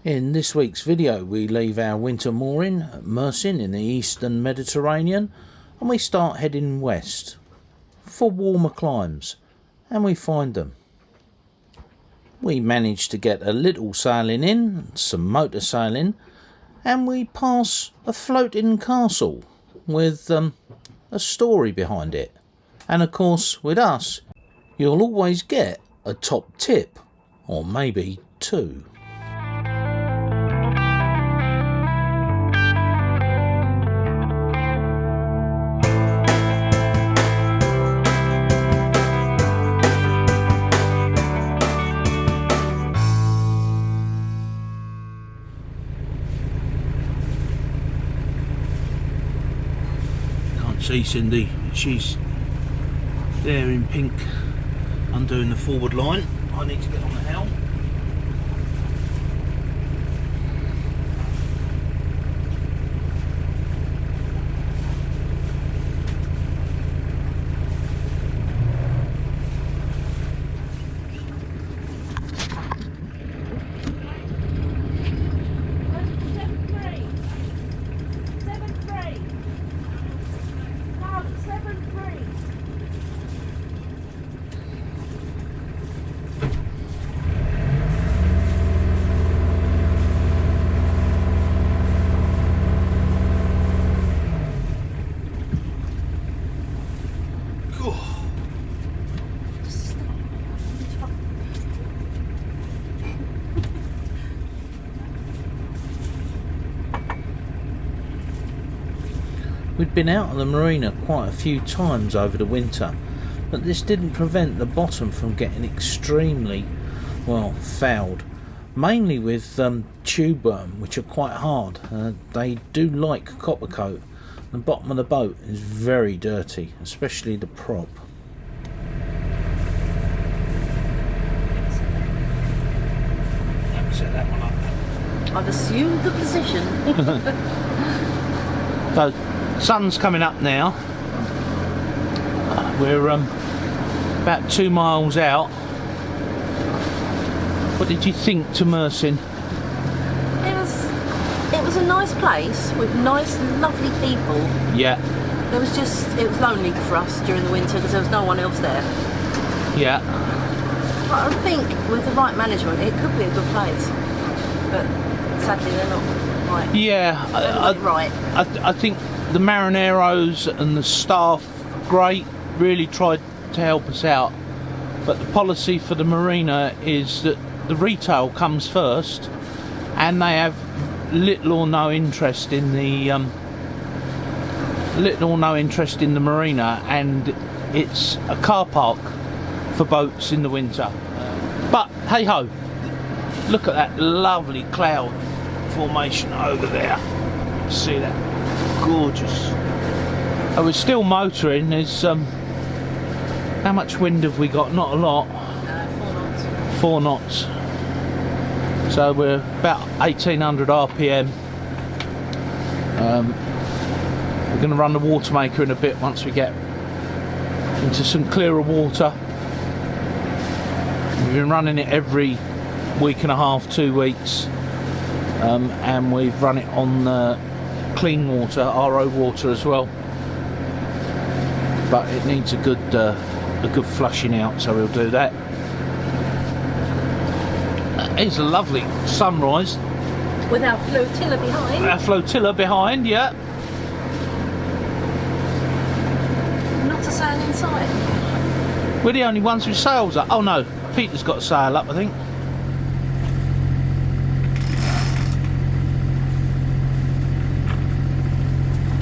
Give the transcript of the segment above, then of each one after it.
In this week's video we leave our winter mooring at Mersin in the eastern Mediterranean and we start heading west for warmer climes, and we find them. We manage to get a little sailing in, some motor sailing, and we pass a floating castle with a story behind it. And of course with us you'll always get a top tip, or maybe two. See Cindy, she's there in pink undoing the forward line. I need to get on the helm. We'd been out of the marina quite a few times over the winter, but this didn't prevent the bottom from getting extremely, well, fouled. Mainly with tube worm, which are quite hard. They do like copper coat. The bottom of the boat is very dirty, especially the prop. Set that one up. I've assumed the position. So, sun's coming up now. We're about 2 miles out. What did you think to Mersin? It was a nice place with nice, lovely people. Yeah. It was lonely for us during the winter because there was no one else there. Yeah. But I think with the right management, it could be a good place. But sadly, they're not right. Yeah. Right. I think the marineros and the staff, great, really tried to help us out. But the policy for the marina is that the retail comes first, and they have little or no interest in the marina, and it's a car park for boats in the winter. But hey ho, look at that lovely cloud formation over there. See that? Gorgeous. Oh, we're still motoring. There's how much wind have we got? Not a lot. 4 knots. So we're about 1800 RPM. We're going to run the water maker in a bit once we get into some clearer water. We've been running it every week and a half, 2 weeks, and we've run it on clean water, RO water as well. But it needs a good flushing out, so we'll do that. It's a lovely sunrise. With our flotilla behind. Our flotilla behind, yeah. Not a sail in sight. We're the only ones with sails up. Oh no, Peter's got a sail up, I think.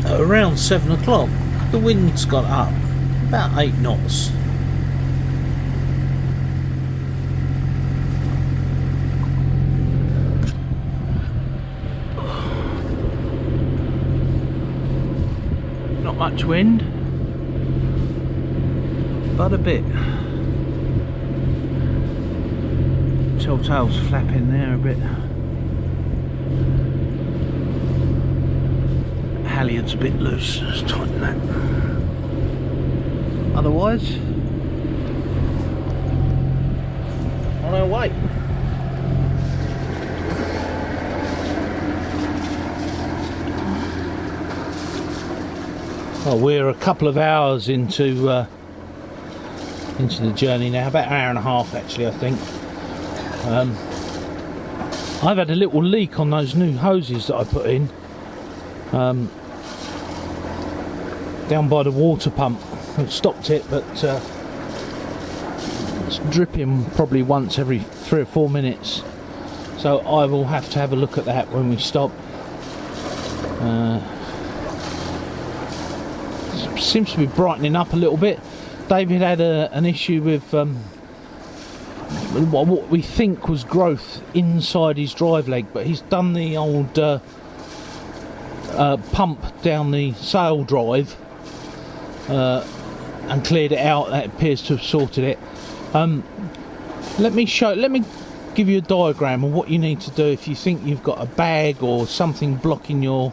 At around 7 o'clock, the wind's got up, about 8 knots. Not much wind, but a bit. Telltale's flapping there a bit. Halyard's a bit loose, let's tighten that. Otherwise, on our way. Well, we're a couple of hours into the journey now, about an hour and a half actually, I think. I've had a little leak on those new hoses that I put in down by the water pump. I've stopped it, but it's dripping probably once every 3 or 4 minutes, so I will have to have a look at that when we stop. Seems to be brightening up a little bit. David had an issue with what we think was growth inside his drive leg, but he's done the old pump down the sail drive and cleared it out. That appears to have sorted it. Let me give you a diagram of what you need to do if you think you've got a bag or something blocking your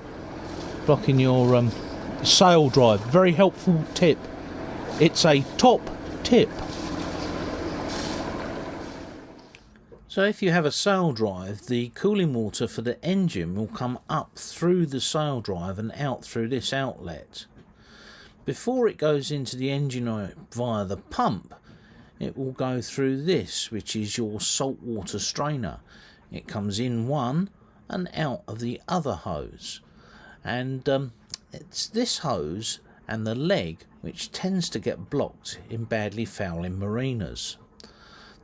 sail drive. Very helpful tip. It's a top tip. So if you have a sail drive, the cooling water for the engine will come up through the sail drive and out through this outlet. Before it goes into the engine via the pump, it will go through this, which is your saltwater strainer. It comes in one and out of the other hose, and it's this hose and the leg which tends to get blocked in badly fouling marinas.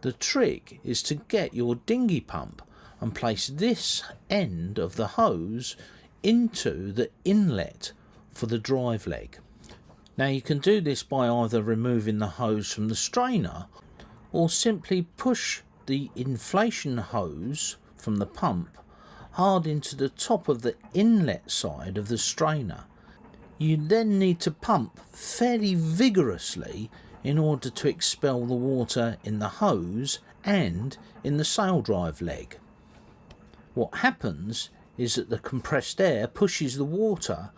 The trick is to get your dinghy pump and place this end of the hose into the inlet for the drive leg. Now you can do this by either removing the hose from the strainer or simply push the inflation hose from the pump hard into the top of the inlet side of the strainer. You then need to pump fairly vigorously in order to expel the water in the hose and in the sail drive leg. What happens is that the compressed air pushes the water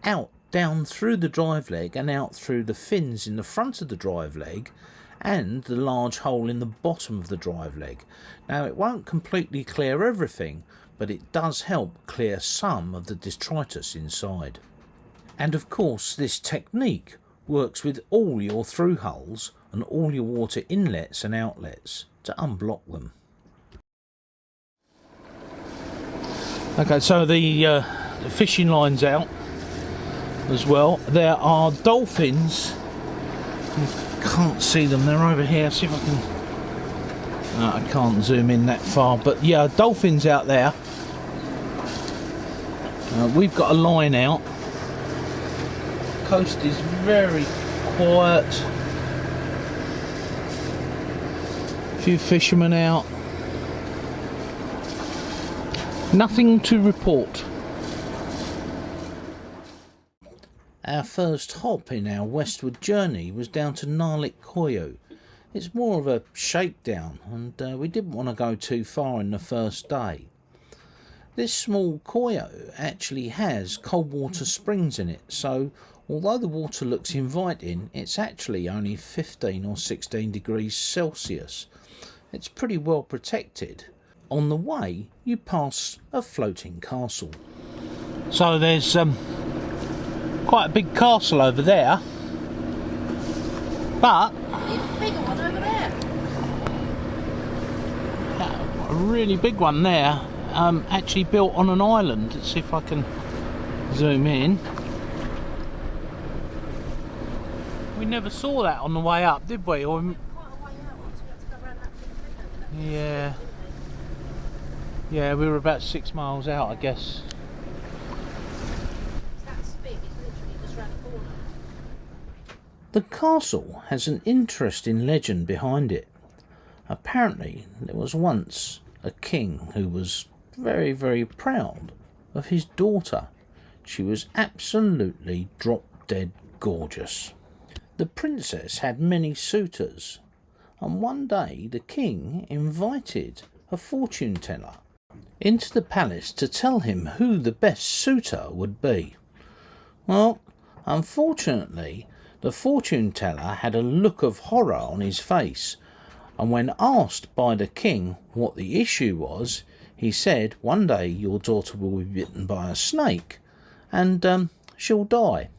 out down through the drive leg and out through the fins in the front of the drive leg and the large hole in the bottom of the drive leg. Now it won't completely clear everything, but it does help clear some of the detritus inside. And of course this technique works with all your through hulls and all your water inlets and outlets to unblock them. Okay, so the fishing line's out as well. There are dolphins. You can't see them, they're over here. See if I can... I can't zoom in that far, but yeah, dolphins out there. We've got a line out. Coast is very quiet. A few fishermen out. Nothing to report. Our first hop in our westward journey was down to Koyo. It's more of a shakedown, and we didn't want to go too far in the first day. This small koyo actually has cold water springs in it, so although the water looks inviting, it's actually only 15 or 16 degrees Celsius. It's pretty well protected. On the way, you pass a floating castle. So there's quite a big castle over there, but Even bigger one over there. a really big one there, actually built on an island. Let's see if I can zoom in. We never saw that on the way up, did we? Or... Quite a way out once we had to go around that big bend. Yeah. Yeah, we were about 6 miles out, I guess. That's big, it's literally just round the corner. The castle has an interesting legend behind it. Apparently, there was once a king who was very, very proud of his daughter. She was absolutely drop-dead gorgeous. The princess had many suitors, and one day the king invited a fortune teller into the palace to tell him who the best suitor would be. Well, unfortunately, the fortune teller had a look of horror on his face, and when asked by the king what the issue was, he said, "One day your daughter will be bitten by a snake, and she'll die."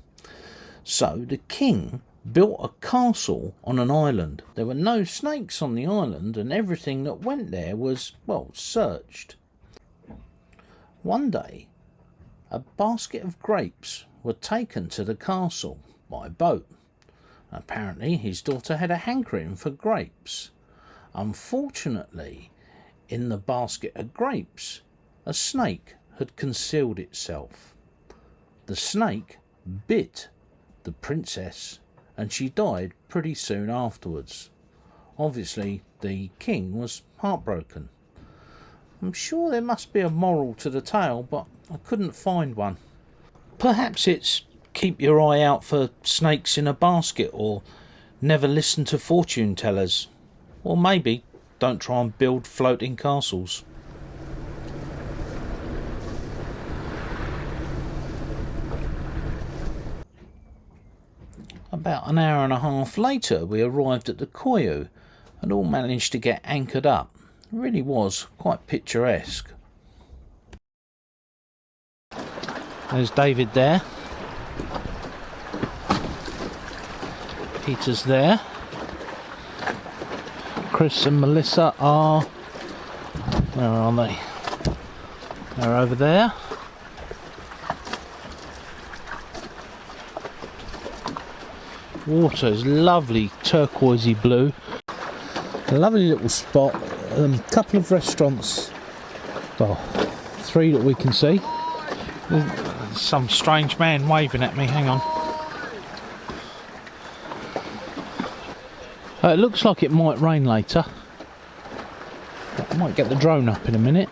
So the king built a castle on an island. There were no snakes on the island, and everything that went there was, well, searched. One day, a basket of grapes were taken to the castle by boat. Apparently his daughter had a hankering for grapes. Unfortunately, in the basket of grapes, a snake had concealed itself. The snake bit the princess, and she died pretty soon afterwards. Obviously, the king was heartbroken. I'm sure there must be a moral to the tale, but I couldn't find one. Perhaps it's keep your eye out for snakes in a basket, or never listen to fortune tellers, or maybe don't try and build floating castles. About an hour and a half later we arrived at the Koyu and all managed to get anchored up. It really was quite picturesque. There's David there. Peter's there. Chris and Melissa are... where are they? They're over there. Water is lovely turquoisey blue. A lovely little spot. A couple of restaurants. Well, 3 that we can see. There's some strange man waving at me. Hang on. It looks like it might rain later. I might get the drone up in a minute.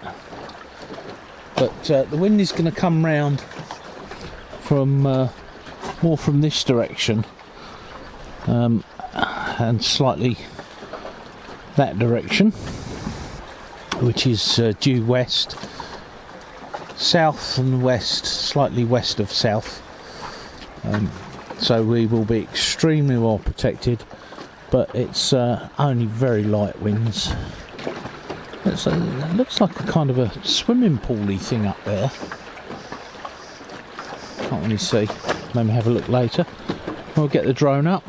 But the wind is going to come round from more from this direction. And slightly that direction, which is due west, south and west, slightly west of south. So we will be extremely well protected, but it's only very light winds. It looks like a kind of a swimming pool-y thing up there. Can't really see. Maybe have a look later. We'll get the drone up.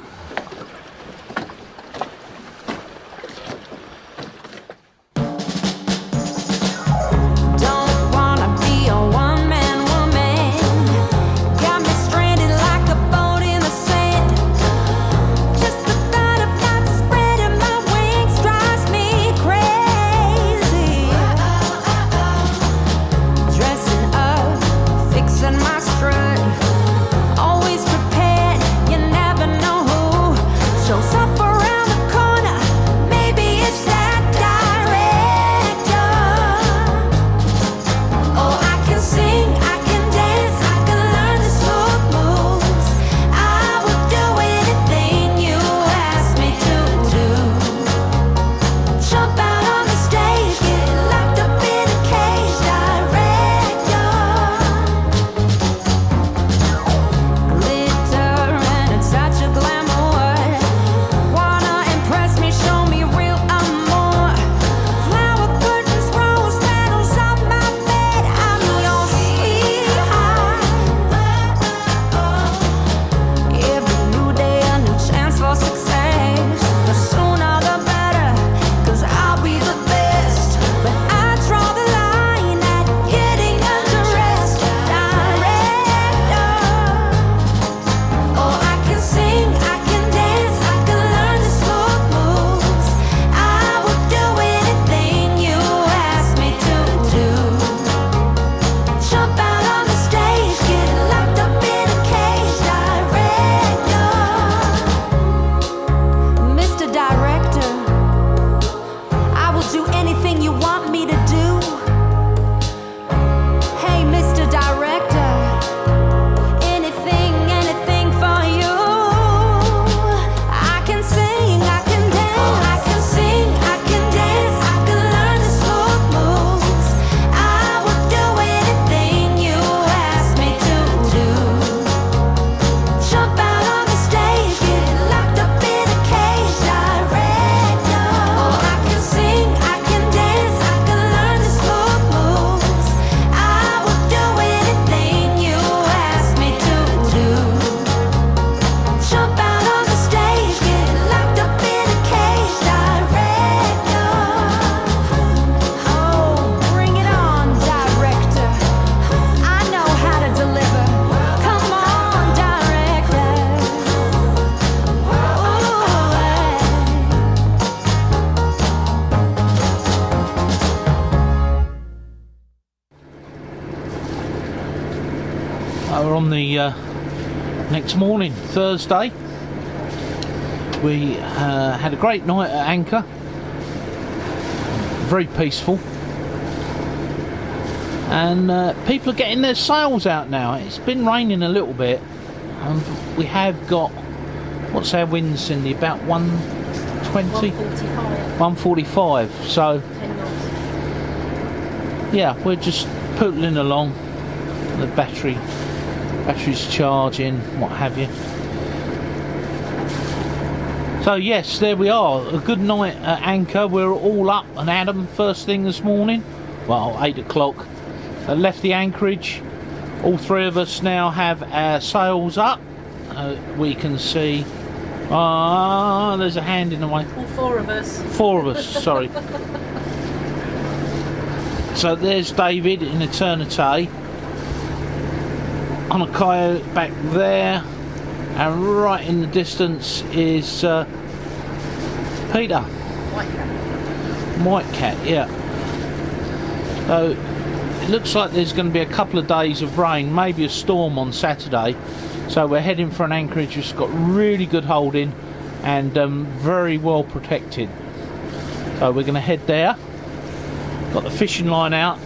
Always prepared, you never know who So we're on the next morning, Thursday. We had a great night at anchor, very peaceful, and people are getting their sails out now. It's been raining a little bit, and we have got, what's our wind, Cindy, about 120? 145, so 10 knots. yeah, we're just pootling along. The battery's charging, what have you. So yes, there we are, a good night at anchor. We're all up and at 'em first thing this morning, well 8 o'clock. Left the anchorage. All three of us now have our sails up. We can see, there's a hand in the way. All 4 of us. 4 of us, sorry. So there's David in eternity. On a kayak back there, and right in the distance is Peter. White cat, yeah. So it looks like there's going to be a couple of days of rain, maybe a storm on Saturday. So we're heading for an anchorage that's got really good holding and very well protected. So we're going to head there. Got the fishing line out.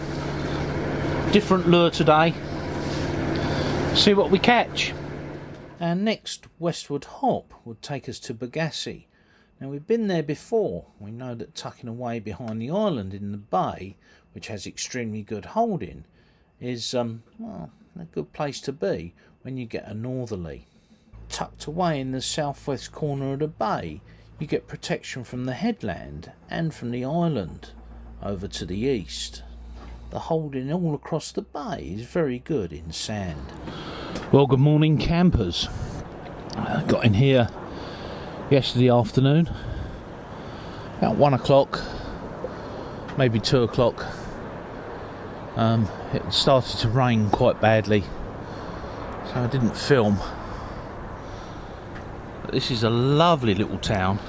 Different lure today. See what we catch. Our next westward hop would take us to Bagassi. Now we've been there before. We know that tucking away behind the island in the bay, which has extremely good holding, is well, a good place to be when you get a northerly. Tucked away in the southwest corner of the bay, you get protection from the headland and from the island over to the east. The holding all across the bay is very good in sand. Well, good morning, campers. I got in here yesterday afternoon, about 1 o'clock, maybe 2 o'clock. It started to rain quite badly, so I didn't film. But this is a lovely little town.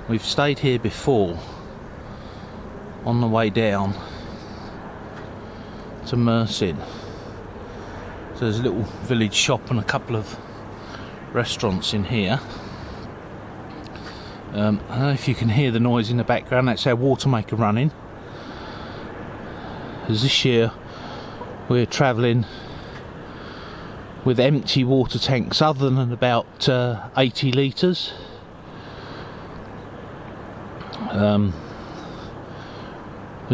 We've stayed here before on the way down to Mersin. So there's a little village shop and a couple of restaurants in here. I don't know if you can hear the noise in the background. That's our water maker running. As this year we're travelling with empty water tanks other than about 80 litres. Because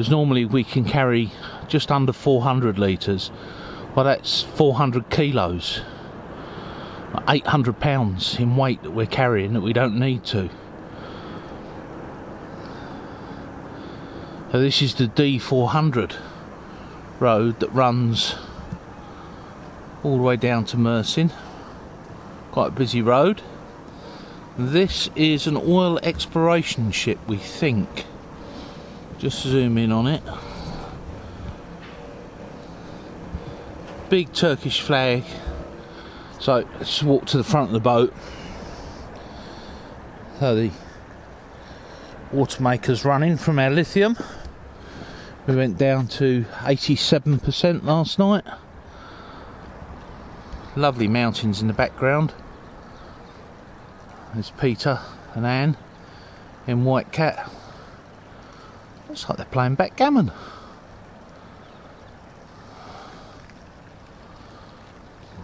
normally we can carry just under 400 litres. Well, that's 400 kilos, 800 pounds in weight that we're carrying that we don't need to. So this is the D400 road that runs all the way down to Mersin. Quite a busy road. This is an oil exploration ship, we think. Just zoom in on it. Big Turkish flag. So let's walk to the front of the boat. So the water maker's running from our lithium. We went down to 87% last night. Lovely mountains in the background. There's Peter and Anne in White Cat. Looks like they're playing backgammon.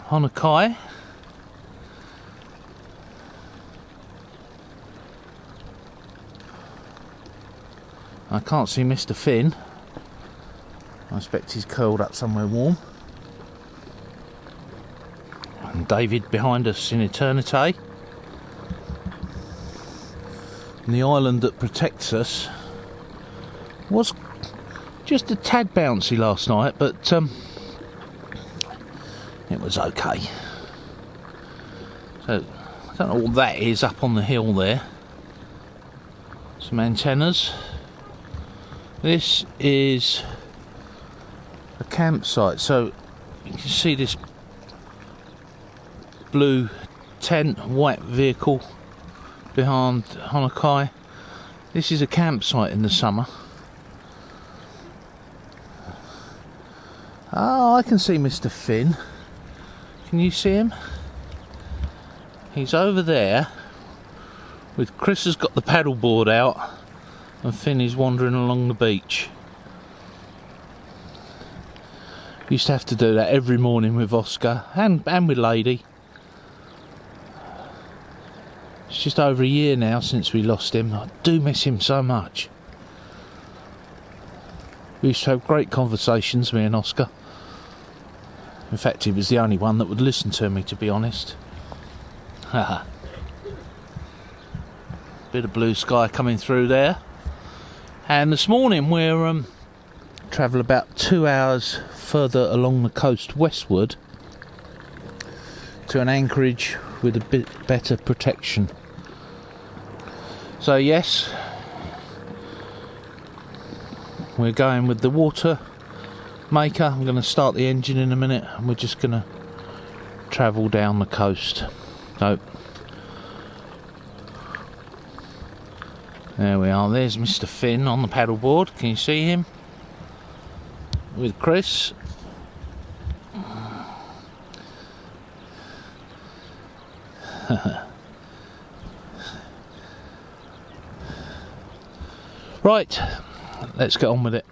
On a kai. I can't see Mr. Finn. I expect he's curled up somewhere warm. And David behind us in eternity. And the island that protects us was just a tad bouncy last night, but it was okay. So I don't know what that is up on the hill there. Some antennas. This is a campsite, so you can see this blue tent, white vehicle behind Honokai. This is a campsite in the summer. Oh, I can see Mr. Finn. Can you see him? He's over there with Chris has got the paddleboard out and Finn is wandering along the beach. Used to have to do that every morning with Oscar and with Lady. It's just over a year now since we lost him. I do miss him so much. We used to have great conversations, me and Oscar. In fact, he was the only one that would listen to me, to be honest. Haha. Bit of blue sky coming through there. And this morning we're travel about 2 hours further along the coast westward to an anchorage with a bit better protection. So yes, we're going with the water maker. I'm going to start the engine in a minute and we're just going to travel down the coast. So there we are. There's Mr. Finn on the paddleboard. Can you see him? With Chris. Right, let's get on with it.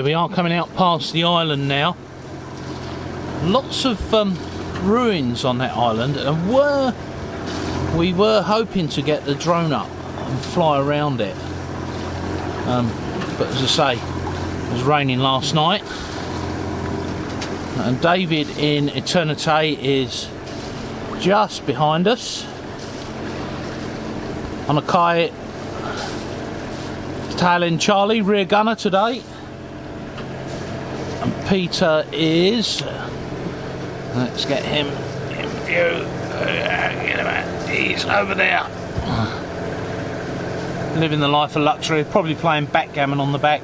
We are coming out past the island now. Lots of ruins on that island, and we were hoping to get the drone up and fly around it, but as I say, it was raining last night, and David in Eternite is just behind us on a kayak. Tail end Charlie, rear gunner today. And Peter is, let's get him in view, he's over there, living the life of luxury, probably playing backgammon on the back.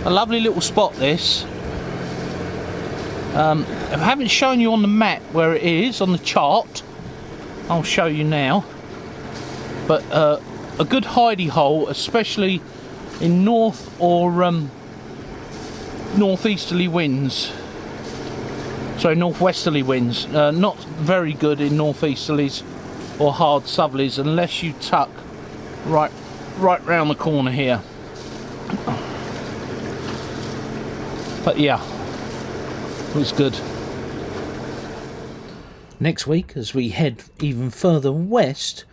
A lovely little spot this. I haven't shown you on the map where it is on the chart. I'll show you now. But a good hidey hole, especially in north or northeasterly winds. Sorry, northwesterly winds. Not very good in northeasterlies. or hard southerlies unless you tuck right round the corner here. But yeah, it was good. Next week, as we head even further west,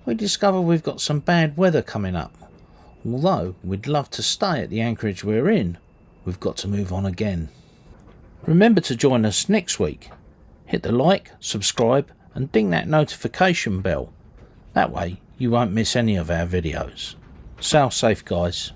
we discover we've got some bad weather coming up. Although we'd love to stay at the anchorage we're in, we've got to move on again. Remember to join us next week. Hit the like, subscribe and ding that notification bell. That way you won't miss any of our videos. Sail safe, guys.